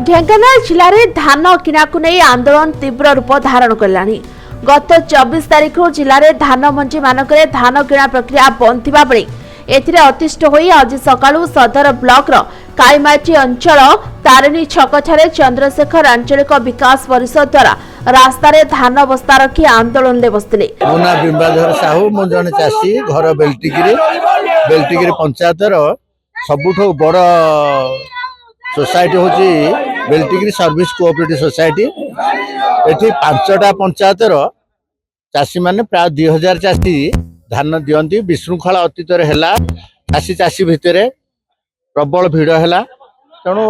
ढेंकानाल जिले में धान किना को नहीं आंदोलन तीव्र रूप धारण कलानी। गत 24 तारिख जिले में धान मंडी मानक धान किना प्रक्रिया बंद थिबा बेले एथिरे अतिष्ठ होई आज सकाळु सदर ब्लॉक रो काईमाटी अंचल तारिणी छक ठारे चंद्रशेखर आंचलिक विकास परिषद द्वारा रास्ता रे धान बस्ता रखी आंदोलन ले बसतिले। मोना बिंबाधर साहू मो जने चासी घर बेल्टिगिरी पंचायत रो सबुठो बड़ सोसाइटी होची बेल्टिगिरी सर्विस कोऑपरेटिव सोसाइटी। एठी पांचटा पंचायत रो चासी माने प्राय 2000 चासी धान दियंती। विशृंखला अतीत रे हैला चासी भितरे प्रबल भिड़ हैला तेणु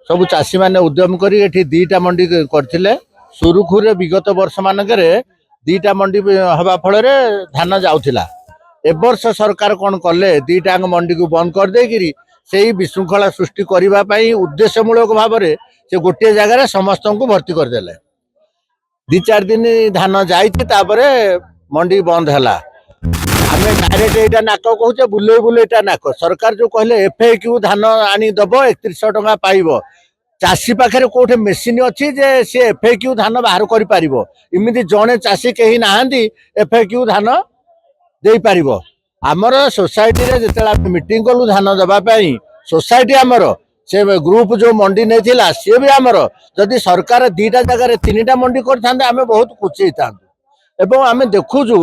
सब चासी माने उद्यम करी एठी दीटा मंडी करथिले। सुरुखुरे विगत वर्ष मानकरे दीटा मंडी हवा फल रे धान जाउथिला। ए वर्ष सरकार कोन कले दीटा मंडी को बंद कर देगिरी सेही विशृंखला सृष्टि करिबा पई उद्देश्यमूलक भाव रे से गोटे जगह समस्त को भर्ती कर देले। 2-4 दिन धान जाइछि तापरे मंडी बंद हैला। आमे डायरेक्ट एटा नाक कहूचे बुले बुले एटा नाक। सरकार जो कहले एफएक्यू धान आनी दबो 3100 टका पाइबो। चासी पाखरे कोठे मेसिन अछि जे से एफएक्यू धान बाहर करि पारिबो। इमिति जणे चासी केही नाहंती एफएक्यू धान देई पारिबो। आमर सोसाइटी रे जेतला मीटिंग कलु धान दबा पई सोसाइटी आमर से ग्रुप जो मंडी नै थिला से भी आमर जदि सरकार दीटा जगह रे 3टा मंडी करथांदे आमे बहुत खुशी हितांदे। एवं आमे देखुजु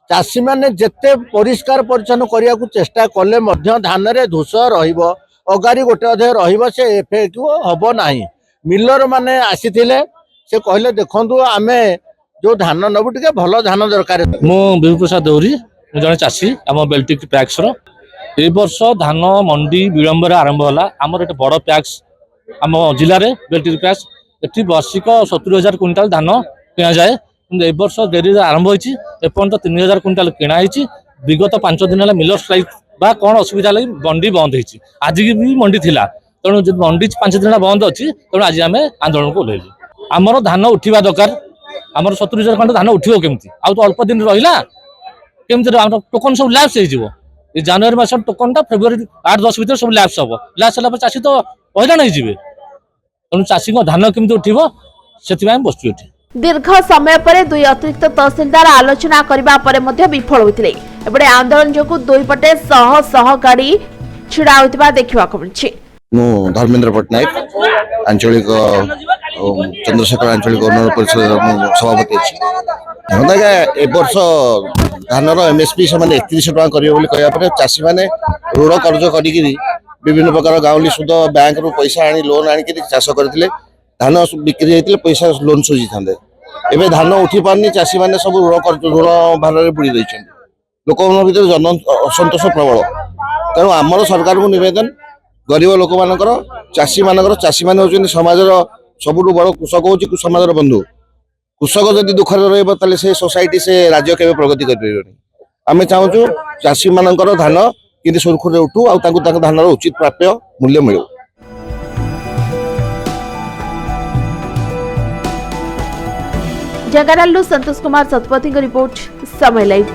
चासी माने जेते परिष्कार परिच्छन्न करिया को चेष्टा कले मध्य धान रे धूस रहिबो अगारी गोटे अधे रहिबो से एफएक्यू हबो नाही। मिलर माने आसीथिले से कहले देखंतु आमे जो धान नबु टिके भलो धान दरकार। मो विभू प्रसाद दौरी जने चासी आम बेल्टिक पैक्स रो ए वर्ष धान मंडी विलंबर आरंभ होला। आमर एटे बड़ पैक्स आम जिले में बेल्टिक पैक्स एटी वार्षिक 70,000 क्विंटाल धान किना जाए। ए वर्ष डेरी आरंभ होइछि एपर्यंत 3,000 क्विंटाल किना होइछि। विगत 5 दिन है मिलर स्ट्राइक बा कौन असुविधा लगी मंडी बंद होइछि। आज भी मंडी थिला तेणु जो मंडी 5 दिन बंद अच्छी तेणु आज आम आंदोलन को ओह्लैलु। आमर धान उठा दरकार। आमर 70,000 खंड धान उठिबो केमती आ तो अल्प दिन रहिला केमती टोकन सब लैप्स हो जनवरी मास टोकन टा फेब्रुआरी 8-10 भीतर सब लैप्स हम लैप्स होला चाषी तो हैरान हो तेणु चाषी धान केमती उठिबो से बसु ये। दीर्घ समय पर दुई अतिरिक्त तहसीलदार आलोचना करबा परे मध्ये विफल होइतिले। एबडे आंदोलन जोकु दुई पटे शह गाड़ी छिड़ा होइतबा देखिबाक मिलछि। मु धर्मेंद्र पटनायक आंचलिक चंद्रशेखर आंचलिक उन्नयन परिषद सभापति अछि। देखा ए वर्ष धानर एमएसपी से 3100 टका करियो बोली कहया पर चासी माने ऋण कर्ज करिकि विभिन्न प्रकार गाउली सुध बैंक रु पैसा आनी लोन आनी कि चाष करथिले। धान बिक्री होइतिले पैसा लोन सुझी थांदे। एबे धान उठी पारनी चासी माने सब ऋण भार रे बुड़ी दैछन। लोकन भीतर जन असंतोष प्रबल। तेणु आमर सरकार को निवेदन गरीब लोक मानकर चासी माने होचन समाजर सबुठु बड़ कृषक होची समाजर बंधु। कृषक जदि दुख रहिबो ताले से सोसाइटी से राज्य केबे प्रगति कर परिबोनी। आमे चाहूछु चासी मानकर धान किंतु सुरखुरे उठू आ तांको धानर उचित प्राप्य मूल्य मिलू। जगारालू संतोष कुमार सतपति रिपोर्ट समय लाइव।